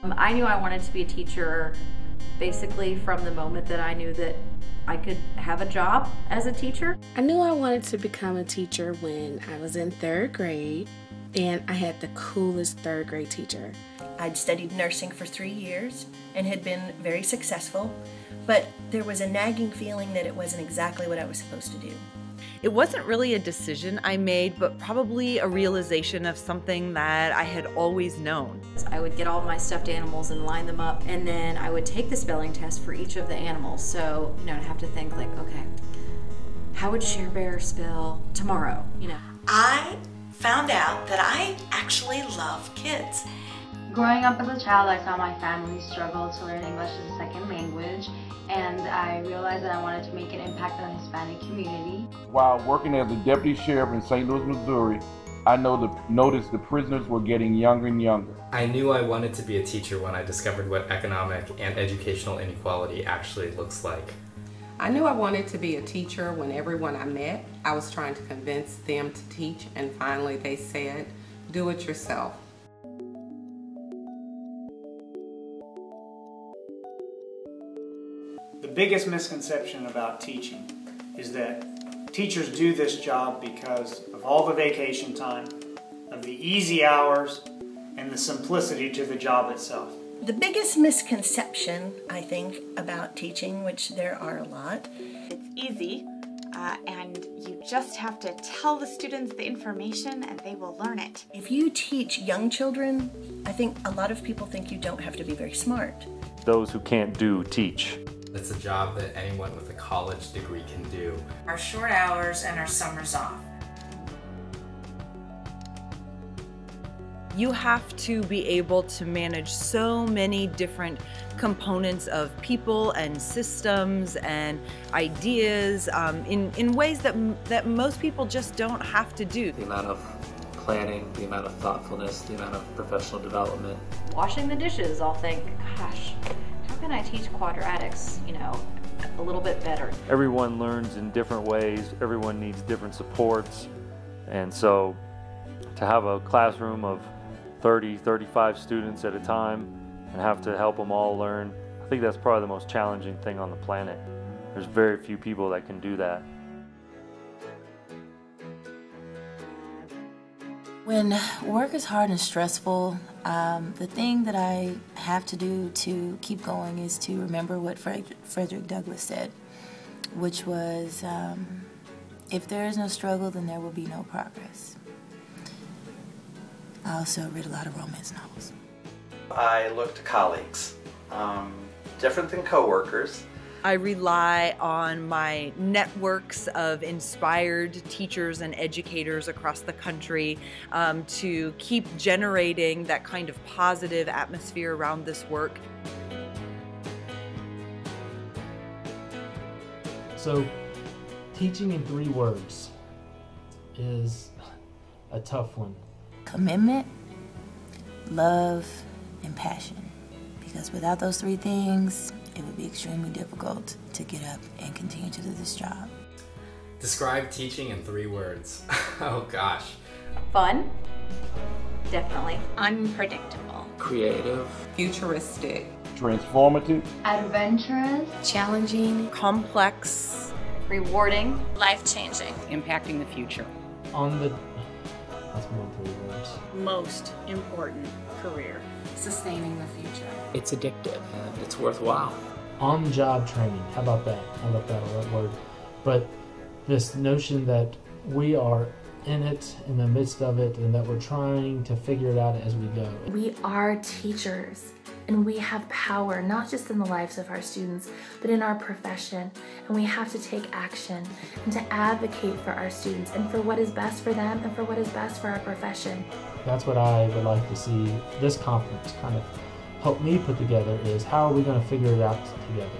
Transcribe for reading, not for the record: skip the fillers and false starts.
I knew I wanted to be a teacher basically from the moment that I knew that I could have a job as a teacher. I knew I wanted to become a teacher when I was in 3rd grade, and I had the coolest 3rd grade teacher. I'd studied nursing for 3 years and had been very successful, but there was a nagging feeling that it wasn't exactly what I was supposed to do. It wasn't really a decision I made, but probably a realization of something that I had always known. I would get all of my stuffed animals and line them up, and then I would take the spelling test for each of the animals. So, I'd have to think like, okay, how would Share Bear spell tomorrow, I found out that I actually love kids. Growing up as a child, I saw my family struggle to learn English as a second language, and I realized that I wanted to make an impact on the Hispanic community. While working as a deputy sheriff in St. Louis, Missouri, I noticed the prisoners were getting younger and younger. I knew I wanted to be a teacher when I discovered what economic and educational inequality actually looks like. I knew I wanted to be a teacher when everyone I met, I was trying to convince them to teach, and finally they said, do it yourself. The biggest misconception about teaching is that teachers do this job because of all the vacation time, of the easy hours, and the simplicity to the job itself. The biggest misconception, I think, about teaching, which there are a lot, it's easy and you just have to tell the students the information and they will learn it. if you teach young children, I think a lot of people think you don't have to be very smart. Those who can't do, teach. It's a job that anyone with a college degree can do. Our short hours and our summers off. You have to be able to manage so many different components of people and systems and ideas in ways that most people just don't have to do. The amount of planning, the amount of thoughtfulness, the amount of professional development. Washing the dishes, I'll think, gosh, how can I teach quadratics, a little bit better? Everyone learns in different ways, everyone needs different supports, and so to have a classroom of 30, 35 students at a time and have to help them all learn, I think that's probably the most challenging thing on the planet. There's very few people that can do that. When work is hard and stressful, the thing that I have to do to keep going is to remember what Frederick Douglass said, which was, if there is no struggle, then there will be no progress. I also read a lot of romance novels. I look to colleagues, different than coworkers. I rely on my networks of inspired teachers and educators across the country to keep generating that kind of positive atmosphere around this work. So, teaching in 3 words is a tough one. Commitment, love, and passion. Because without those 3 things, it would be extremely difficult to get up and continue to do this job. Describe teaching in 3 words. Oh gosh. Fun, definitely. Unpredictable. Creative. Futuristic. Transformative. Adventurous. Challenging. Complex. Rewarding. Life-changing. Impacting the future. That's more than 3 words. Most important career. Sustaining the future. It's addictive and it's worthwhile. On-job training, how about that? I love that word. But this notion that we are in it, in the midst of it, and that we're trying to figure it out as we go. We are teachers, and we have power, not just in the lives of our students, but in our profession. And we have to take action and to advocate for our students and for what is best for them and for what is best for our profession. That's what I would like to see this conference kind of help me put together, is how are we going to figure it out together?